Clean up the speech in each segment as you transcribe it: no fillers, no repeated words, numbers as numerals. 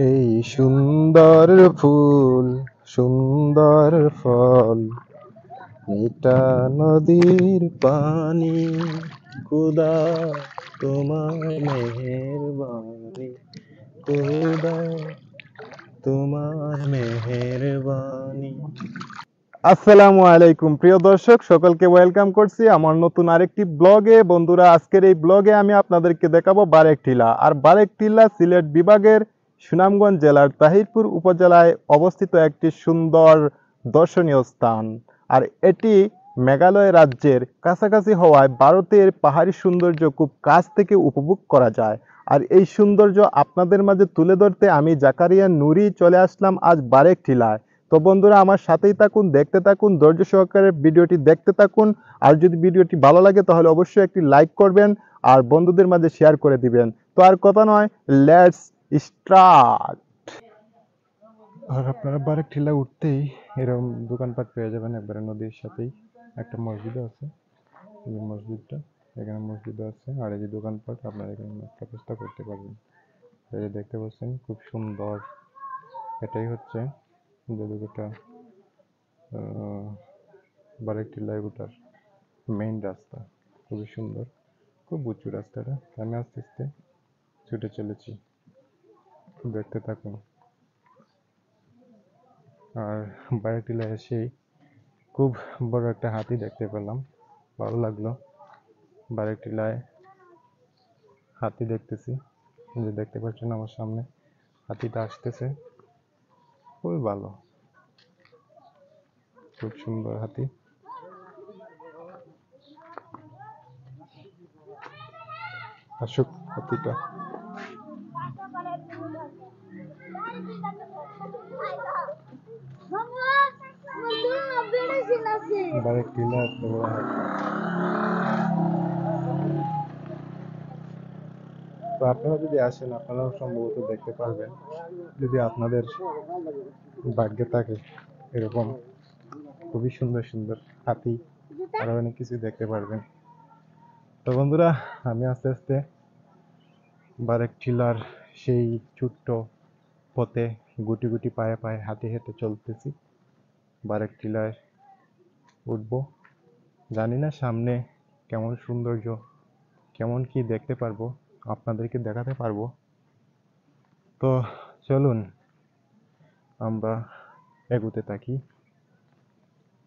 এই সুন্দর ফুল, সুন্দর ফল, মিঠা নদীর পানি, খুদা তোমার মেহেরবানি, খুদা তোমার মেহেরবানি। আসসালামু আলাইকুম প্রিয় দর্শক, সকলকে ওয়েলকাম করছি আমার নতুন আরেকটি ব্লগে। বন্ধুরা, আজকের এই ব্লগে আমি আপনাদেরকে দেখাবো বারেকটিলা। আর বারেকটিলা সিলেট বিভাগের সুনামগঞ্জ জেলার তাহিরপুর উপজেলায় অবস্থিত একটি সুন্দর দর্শনীয় স্থান। আর এটি মেঘালয় রাজ্যের কাছাকাছি হওয়ায় ভারতের পাহাড়ি সৌন্দর্য খুব কাছ থেকে উপভোগ করা যায়। আর এই সৌন্দর্য আপনাদের মাঝে তুলে ধরতে আমি জাকারিয়া নুরি চলে আসলাম আজ বারেকটিলায়। তো বন্ধুরা, আমার সাথেই থাকুন, দেখতে থাকুন, ধৈর্য সহকারে ভিডিওটি দেখতে থাকুন। আর যদি ভিডিওটি ভালো লাগে তাহলে অবশ্যই একটি লাইক করবেন আর বন্ধুদের মাঝে শেয়ার করে দিবেন। তো আর কথা নয়, লেটস স্টার্ট। আর আপনারা বারেকটিলা উঠতেই এরকম দোকানপাট পেয়ে যাবেন, একবারে নদীর সাথেই একটা মসজিদও আছে। এই যে মসজিদটা, এখানে মসজিদও আছে, আর এই যে দোকানপাট, আপনারা এখানে নাস্তা ফাস্তা করতে পারবেন। এই যে দেখতে পাচ্ছেন খুব সুন্দর, এটাই হচ্ছে জাদুঘরটা বারেকটিলায় ওঠার মেইন রাস্তা। খুবই সুন্দর, খুব উঁচু রাস্তাটা। আমি আস্তে আস্তে ছুটে চলেছি, দেখতে থাকুন। আর বারেকটিলায় এসেই খুব বড় একটা হাতি দেখতে পেলাম, ভালো লাগলো। বারেকটিলায় হাতি দেখতেছি, যে দেখতে পাচ্ছেন আমার সামনে হাতিটা আসতেছে, খুবই ভালো, খুব সুন্দর হাতি। আসুক হাতিটা। বারেকটিলা এত বড় হাতি। তো আপনারা যদি আসেন, আপনারাও সম্ভবত দেখতে পারবেন, যদি আপনাদের ভাগ্যে থাকে এরকম খুবই সুন্দর সুন্দর হাতি, আরো অনেক কিছু দেখতে পারবেন। তো বন্ধুরা, আমি আস্তে আস্তে বারেকটিলার সেই ছোট্ট পথে গুটি গুটি পায়ে পায়ে হাঁটে হেঁটে চলতেছি। বারেকটিলায় উঠবো, জানি না সামনে কেমন সৌন্দর্য, কেমন কি দেখতে পারবো, আপনাদেরকে দেখাতে পারবো। তো চলুন আমরা এগোতে থাকি।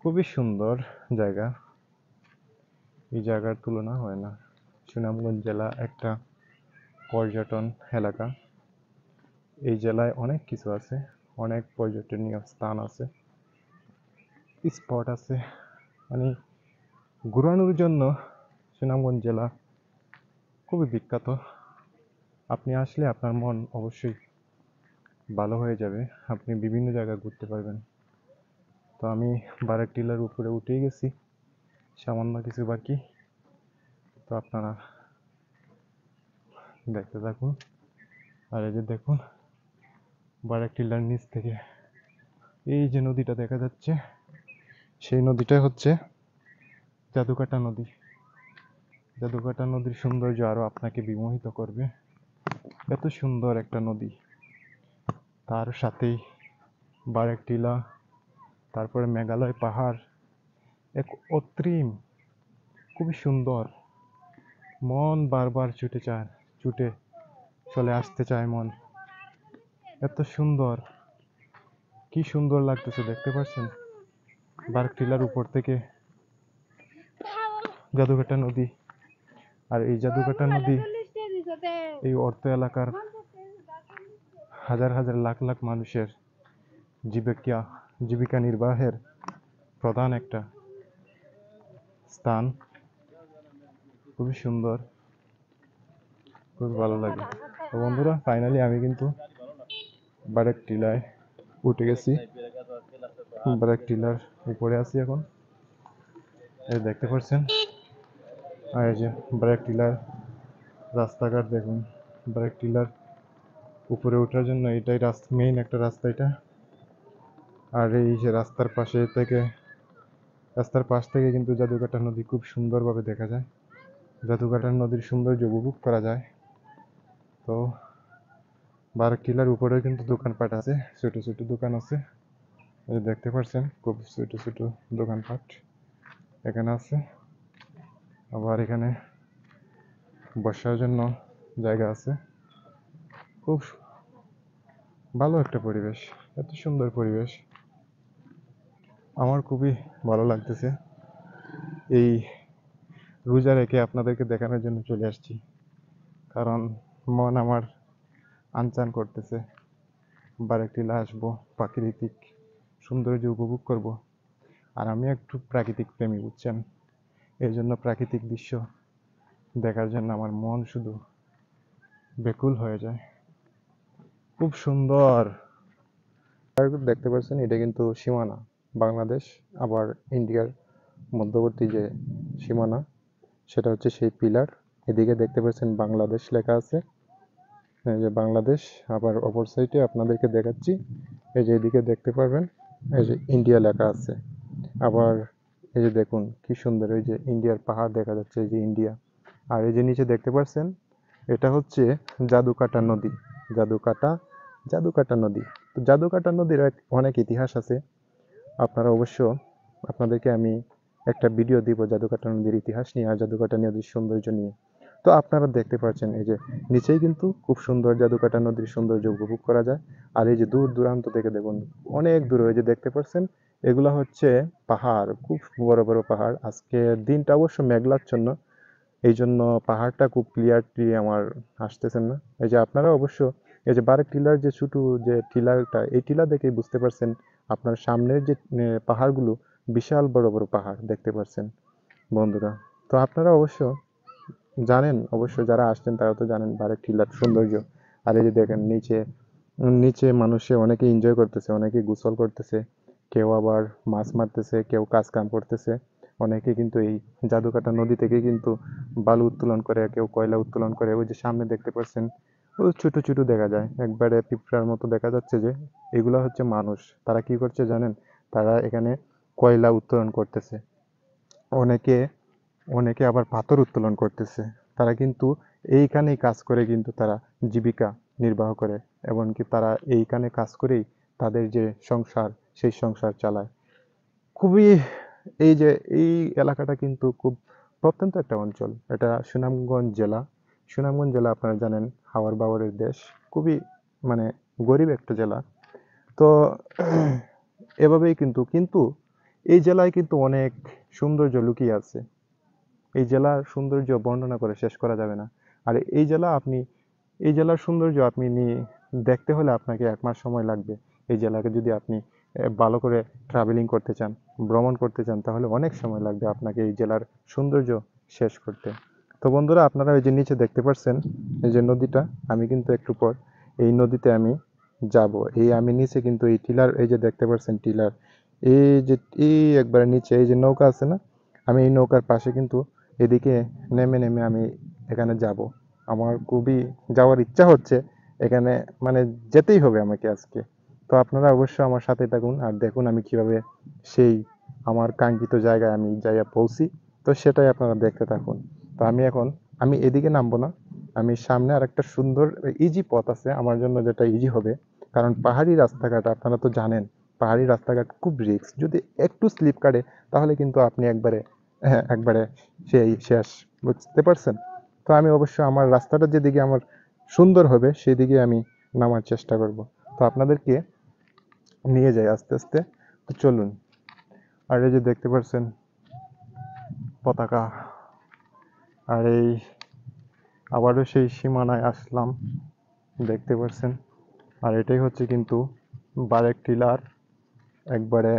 খুবই সুন্দর জায়গা, এই জায়গার তুলনা হয় না। সুনামগঞ্জ জেলা একটা পর্যটন এলাকা। এই জেলায় অনেক কিছু আছে, অনেক পর্যটনীয় স্থান আছে, স্পট আছে, মানে ঘোরানোর জন্য সুনামগঞ্জ জেলা খুবই বিখ্যাত। আপনি আসলে আপনার মন অবশ্যই ভালো হয়ে যাবে, আপনি বিভিন্ন জায়গা ঘুরতে পারবেন। তো আমি বারেকটিলার উপরে উঠেই গেছি, সামান্য কিছু বাকি। তো আপনারা দেখতে থাকুন। আর এই যে দেখুন, বারেকটিলার নিচ থেকে এই যে নদীটা দেখা যাচ্ছে, সেই নদীটা হচ্ছে জাদুকাটা নদী। জাদুকাটা নদীর সৌন্দর্য আরো আপনাকে বিমোহিত করবে। এত সুন্দর একটা নদী, তার সাথেই বারেকটিলা, তারপরে মেঘালয় পাহাড়, এক অতৃম, খুবই সুন্দর। মন বারবার ছুটে চলে আসতে চায় মন, এত সুন্দর, কি সুন্দর লাগতেছে দেখতে পাচ্ছেন। বারেকটিলার উপর থেকে জাদুকাটা নদী, আর এই জাদুকাটা নদী এই অর্থ এলাকার হাজার হাজার লাখ লাখ মানুষের জীবিকা নির্বাহের প্রধান একটা স্থান। খুবই সুন্দর, খুব ভালো লাগে। তো বন্ধুরা, ফাইনালি আমি কিন্তু বারেকটিলায় উঠে গেছি, বারেকটিলার উপরে আছি এখন, এই দেখতে পাচ্ছেন। আর এই যে বারেকটিলার রাস্তাঘাট দেখুন, বারেকটিলার উপরে ওঠার জন্য এটাই মেইন একটা রাস্তা এটা। আর এই যে রাস্তার পাশ থেকে কিন্তু জাদুকাটা নদী খুব সুন্দরভাবে দেখা যায়, জাদুকাটা নদীর সৌন্দর্য উপভোগ করা যায়। তো বারেক টিলার উপরেও কিন্তু দোকানপাট আছে, ছোট ছোট দোকান আছে। এই যে দেখতে পাচ্ছেন খুব ছোট ছোট দোকানপাট এখানে আছে। আবার এখানে বসার জন্য জায়গা আছে। খুব ভালো একটা পরিবেশ, এত সুন্দর পরিবেশ আমার খুবই ভালো লাগতেছে। এই রোজা রেখে আপনাদেরকে দেখানোর জন্য চলে আসছি, কারণ মন আমার আনচান করতেছে। বারেক টিলা আসবো, প্রাকৃতিক সৌন্দর্য উপভোগ করব। আর আমি একটু প্রাকৃতিক প্রেমী, বুঝছেন? এই জন্য প্রাকৃতিক দৃশ্য দেখার জন্য আমার মন শুধু ব্যাকুল হয়ে যায়। খুব সুন্দর। দেখতে পাচ্ছেন এটা কিন্তু সীমানা, বাংলাদেশ আবার ইন্ডিয়ার মধ্যবর্তী যে সীমানা, সেটা হচ্ছে সেই পিলার। এদিকে দেখতে পাচ্ছেন বাংলাদেশ লেখা আছে, এই যে বাংলাদেশ। আবার অপর সাইডে আপনাদেরকে দেখাচ্ছি, এই যে এদিকে দেখতে পারবেন এই যে ইন্ডিয়া লেখা আছে। আবার এই যে দেখুন কি সুন্দর, এই যে ইন্ডিয়ার পাহাড় দেখা যাচ্ছে, এই যে ইন্ডিয়া। আর এই যে নিচে দেখতে পাচ্ছেন এটা হচ্ছে জাদুকাটা নদী। জাদুকাটা জাদুকাটা নদী। তো জাদুকাটা নদীর অনেক ইতিহাস আছে। আপনারা অবশ্য, আপনাদেরকে আমি একটা ভিডিও দিব জাদুকাটা নদীর ইতিহাস নিয়ে আর জাদুকাটা নদীর সৌন্দর্য নিয়ে। তো আপনারা দেখতে পাচ্ছেন এই যে নিচেই কিন্তু খুব সুন্দর জাদুকাটা নদীর সৌন্দর্য উপভোগ করা যায়। আর এই যে দূর দূরান্ত থেকে দেখুন অনেক দূরে ওই যে দেখতে পাচ্ছেন, এগুলো হচ্ছে পাহাড়, খুব বড় বড় পাহাড়। আজকে দিনটা অবশ্য মেঘলাচ্ছন্ন, এই জন্য পাহাড়টা খুব ক্লিয়ারলি আমার আসতেছেন না। এই যে আপনারা অবশ্য এই যে বারেক টিলার যে ছোট যে টিলারটা, এই টিলা দেখেই বুঝতে পারছেন আপনার সামনের যে পাহাড়গুলো বিশাল বড় বড় পাহাড় দেখতে পাচ্ছেন বন্ধুরা। তো আপনারা অবশ্য জানেন, অবশ্য যারা আসছেন তারা তো জানেন বারেক টিলার সৌন্দর্য। আর এই যে দেখেন নিচে, নিচে মানুষে অনেকে এনজয় করতেছে, অনেকে গোসল করতেছে, কেউ আবার মাছ মারতেছে, কেউ কাজ কাম করতেছে। অনেকে কিন্তু এই জাদুকাটা নদী থেকে কিন্তু বালু উত্তোলন করে, কেউ কয়লা উত্তোলন করে। ওই যে সামনে দেখতে পাচ্ছেন ওই ছোট ছোট দেখা যায়, একবারে পিঁপড়ার মতো দেখা যাচ্ছে যে এগুলো হচ্ছে মানুষ। তারা কি করছে জানেন? তারা এখানে কয়লা উত্তোলন করতেছে। অনেকে অনেকে আবার পাথর উত্তোলন করতেছে। তারা কিন্তু এইখানেই কাজ করে কিন্তু তারা জীবিকা নির্বাহ করে, এমনকি তারা এইখানে কাজ করেই তাদের যে সংসার, সেই সংসার চালায়। খুবই, এই যে এই এলাকাটা কিন্তু খুব প্রত্যন্ত একটা অঞ্চল। এটা সুনামগঞ্জ জেলা। সুনামগঞ্জ জেলা আপনারা জানেন হাওর বাওয়ারের দেশ, খুবই মানে গরিব একটা জেলা। তো এভাবেই কিন্তু কিন্তু এই জেলায় কিন্তু অনেক সৌন্দর্য লুকিয়ে আছে। এই জেলার সৌন্দর্য বর্ণনা করে শেষ করা যাবে না। আর এই জেলা আপনি, এই জেলার সৌন্দর্য আপনি নিয়ে দেখতে হলে আপনাকে 1 মাস সময় লাগবে। এই জেলাকে যদি আপনি ভালো করে ট্রাভেলিং করতে চান, ভ্রমণ করতে চান, তাহলে অনেক সময় লাগবে আপনাকে এই জেলার সৌন্দর্য শেষ করতে। তো বন্ধুরা আপনারা এই যে নিচে দেখতে পাচ্ছেন এই যে নদীটা, আমি কিন্তু একটু পর এই নদীতে আমি যাব। এই আমি নিচে কিন্তু এই টিলার, এই যে দেখতে পাচ্ছেন টিলার, এই যে এই একবার নিচে এই যে নৌকা আছে না, আমি এই নৌকার পাশে কিন্তু এদিকে নেমে নেমে আমি এখানে যাব। আমার খুবই যাওয়ার ইচ্ছা হচ্ছে এখানে, মানে যেতেই হবে আমাকে আজকে। তো আপনারা অবশ্যই আমার সাথে থাকুন আর দেখুন আমি কিভাবে সেই আমার কাঙ্ক্ষিত জায়গায় আমি যাইয়া পৌঁছি। তো সেটাই আপনারা দেখতে থাকুন। তো আমি এখন, আমি এদিকে নামবো না, আমি সামনে আর একটা সুন্দর ইজি পথ আছে আমার জন্য, যেটা ইজি হবে। কারণ পাহাড়ি রাস্তাঘাট আপনারা তো জানেন, পাহাড়ি রাস্তাঘাট খুব রিস্ক, যদি একটু স্লিপ কাটে তাহলে কিন্তু আপনি একবারে, হ্যাঁ একবারে সেই শেষ, বুঝতে পারছেন? তো আমি অবশ্য আমার রাস্তাটা যেদিকে আমার সুন্দর হবে সেদিকে আমি নামার চেষ্টা করব। তো আপনাদেরকে নিয়ে যাই আস্তে আস্তে। তো চলুন। আর এই যে দেখতে পাচ্ছেন পতাকা, আর এই আবারও সেই সীমানায় আসলাম, দেখতে পাচ্ছেন। আর এটাই হচ্ছে কিন্তু বারেক টিলার একবারে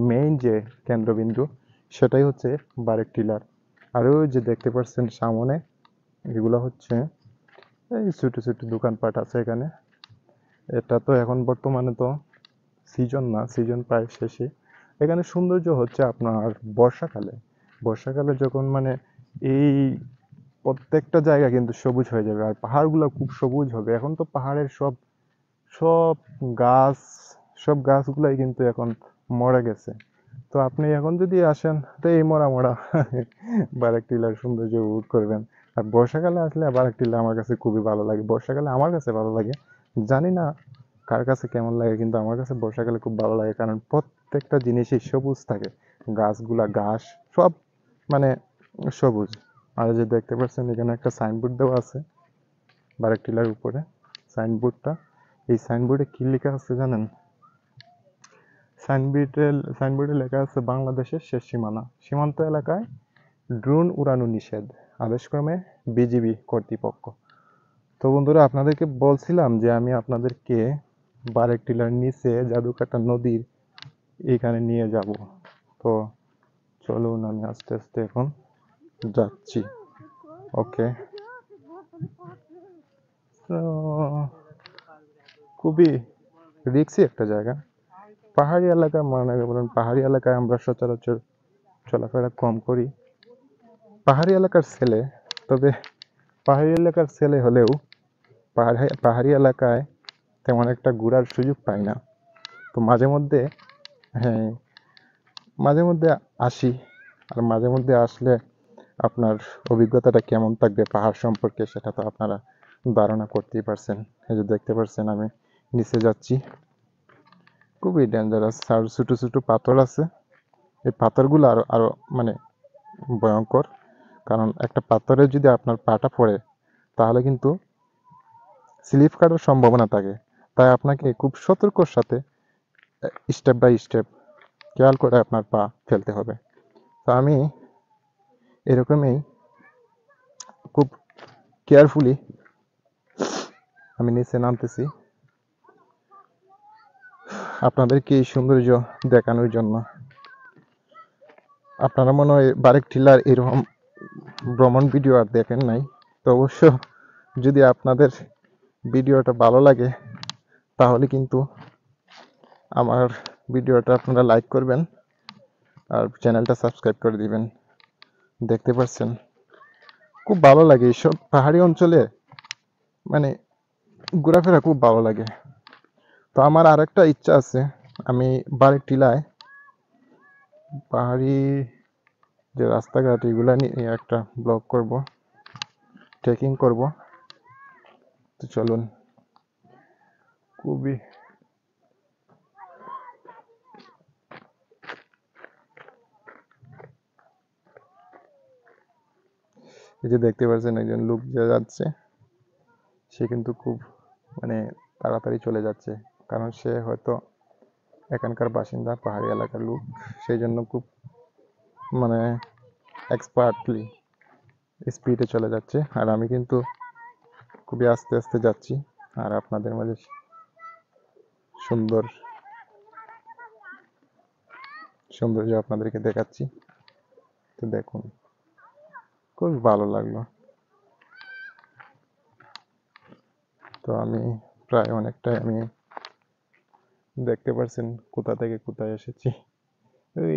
মেইন যে কেন্দ্রবিন্দু, সেটাই হচ্ছে বারেক টিলার। আর ওই যে দেখতে পাচ্ছেন সামনে, এগুলো হচ্ছে এই ছোট ছোট দোকানপাট আছে এখানে। এটা তো এখন বর্তমানে তো সিজন না, সিজন প্রায় শেষে। এখানে সৌন্দর্য হচ্ছে আপনার বর্ষাকালে। বর্ষাকালে যখন মানে এই প্রত্যেকটা জায়গা কিন্তু সবুজ হয়ে যাবে আর পাহাড়গুলো খুব সবুজ হবে। এখন তো পাহাড়ের সব সব গাছ, সব গাছগুলাই কিন্তু এখন মরে গেছে। তো আপনি এখন যদি আসেন তো এই মরা মরা বারেক টিলার সৌন্দর্য উপভোগ করবেন। আর বর্ষাকালে আসলে বারেক টিলা আমার কাছে খুবই ভালো লাগে, বর্ষাকালে আমার কাছে ভালো লাগে। জানি না কার কাছে কেমন লাগে, কিন্তু আমার কাছে বর্ষাকালে খুব ভালো লাগে, কারণ প্রত্যেকটা জিনিসই সবুজ থাকে। গাছগুলা, ঘাস সব মানে সবুজ। আর এই যে দেখতে পাচ্ছেন এখানে একটা সাইনবোর্ড দেওয়া আছে বারেক টিলার উপরে। সাইনবোর্ডটা, এই সাইনবোর্ডে কি লেখা আছে জানেন? সাইনবোর্ডে লেখা আছে বাংলাদেশের শেষ সীমানা, সীমান্ত এলাকায় ড্রোন উড়ানো নিষেধ, আদেশক্রমে বিজিবি কর্তৃপক্ষ। তো বন্ধুরা, আপনাদেরকে বলছিলাম যে আমি আপনাদেরকে বারেক টিলার নিচে জাদুকাটা নদীর এখানে নিয়ে যাব। তো চলুন, আমি আস্তে আস্তে এখন যাচ্ছি। ওকে। তো খুবই রিক্সি একটা জায়গা, পাহাড়ি এলাকা, মনে করেন পাহাড়ি এলাকায় আমরা সচরাচর চলাফেরা কম করি। পাহাড়ি এলাকার ছেলে, তবে পাহাড়ি এলাকার ছেলে হলেও পাহাড়ি এলাকায় তেমন একটা ঘোরার সুযোগ পাই না। তো মাঝে মধ্যে, হ্যাঁ, মাঝে মধ্যে আসি। আর মাঝে মধ্যে আসলে আপনার অভিজ্ঞতাটা কেমন থাকবে পাহাড় সম্পর্কে, সেটা তো আপনারা ধারণা করতেই পারছেন। এই যে দেখতে পাচ্ছেন আমি নিচে যাচ্ছি, খুবই ডেঞ্জারাস। আর ছোটো ছোটো পাথর আছে, এই পাথরগুলো আরো আরো মানে ভয়ঙ্কর, কারণ একটা পাথরে যদি আপনার পাটা পড়ে তাহলে কিন্তু স্লিপ কাটার সম্ভাবনা থাকে। তাই আপনাকে খুব সতর্কর সাথে স্টেপ বাই স্টেপ খেয়াল করে আপনার পা ফেলতে হবে। তো আমি এরকমই খুব কেয়ারফুলি আমি নিচে নামতেছি আপনাদেরকে এই সৌন্দর্য দেখানোর জন্য। আপনারা মনে হয় বারেক টিলার এরকম ভ্রমণ ভিডিও আর দেখেন নাই। তো অবশ্য যদি আপনাদের ভিডিওটা ভালো লাগে তাহলে কিন্তু আমার ভিডিওটা আপনারা লাইক করবেন আর চ্যানেলটা সাবস্ক্রাইব করে দিবেন। দেখতে পাচ্ছেন খুব ভালো লাগে এইসব পাহাড়ি অঞ্চলে, মানে ঘোরাফেরা খুব ভালো লাগে। তো আমার আরেকটা ইচ্ছা আছে, আমি বারেক টিলায় পাহাড়ি যে রাস্তাঘাট এগুলা নিয়ে একটা ব্লগ করব, ট্রেকিং করব। তো চলুন, খুবই এই যে দেখতে পাচ্ছেন একজন লোক যে যাচ্ছে, সে কিন্তু খুব মানে তাড়াতাড়ি চলে যাচ্ছে, কারণ সে হয়তো এখানকার বাসিন্দা, পাহাড়ি এলাকার লোক, সেই জন্য খুব মানে এক্সপার্টলি স্পিডে চলে যাচ্ছে। আর আমি কিন্তু খুবই আস্তে আস্তে যাচ্ছি আর আপনাদের মাঝে সুন্দর সৌন্দর্য আপনাদেরকে দেখাচ্ছি। তো দেখুন, খুব ভালো লাগলো। তো আমি প্রায় অনেকটাই আমি দেখতে পাচ্ছেন কোথা থেকে কোথায় এসেছি।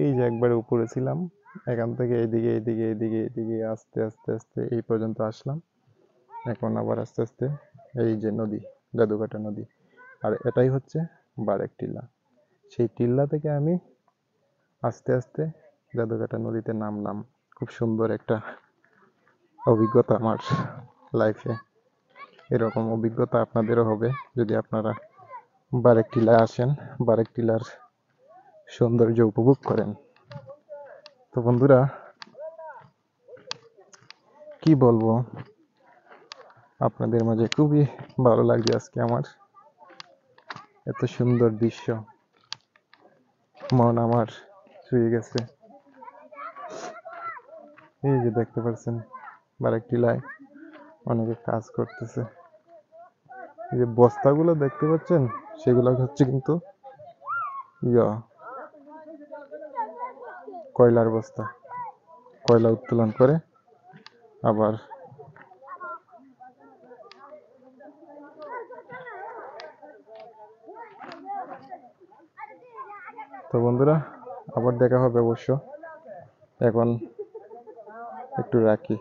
এই যে একবারে উপরে ছিলাম, এখান থেকে এইদিকে এইদিকে এইদিকে এইদিকে আস্তে আস্তে আস্তে এই পর্যন্ত আসলাম। এখন আবার আস্তে আস্তে এই যে নদী, জাদুঘাটা নদী, আর এটাই হচ্ছে বারেক টিলা। সেই টিল্লা থেকে আমি আস্তে আস্তে জাদুঘাটা নদীতে নামলাম। খুব সুন্দর একটা অভিজ্ঞতা আমার লাইফে। এরকম অভিজ্ঞতা আপনাদেরও হবে যদি আপনারা বারেক টিলায় আসেন, বারেক টিলার সৌন্দর্য উপভোগ করেন। তো বন্ধুরা, কি বলবো, আপনাদের মাঝে খুবই ভালো লাগছে আজকে আমার, এত সুন্দর দৃশ্য, মন আমার ছুঁয়ে গেছে। এই যে দেখতে পাচ্ছেন বারেক টিলায় অনেকে কাজ করতেছে। এই যে বস্তাগুলো দেখতে পাচ্ছেন, সেগুলো হচ্ছে কিন্তু ইয়া কয়লার বস্তা, কয়লা উত্তোলন করে আবার। তো বন্ধুরা, আবার দেখা হবে অবশ্য, এখন একটু রাখি।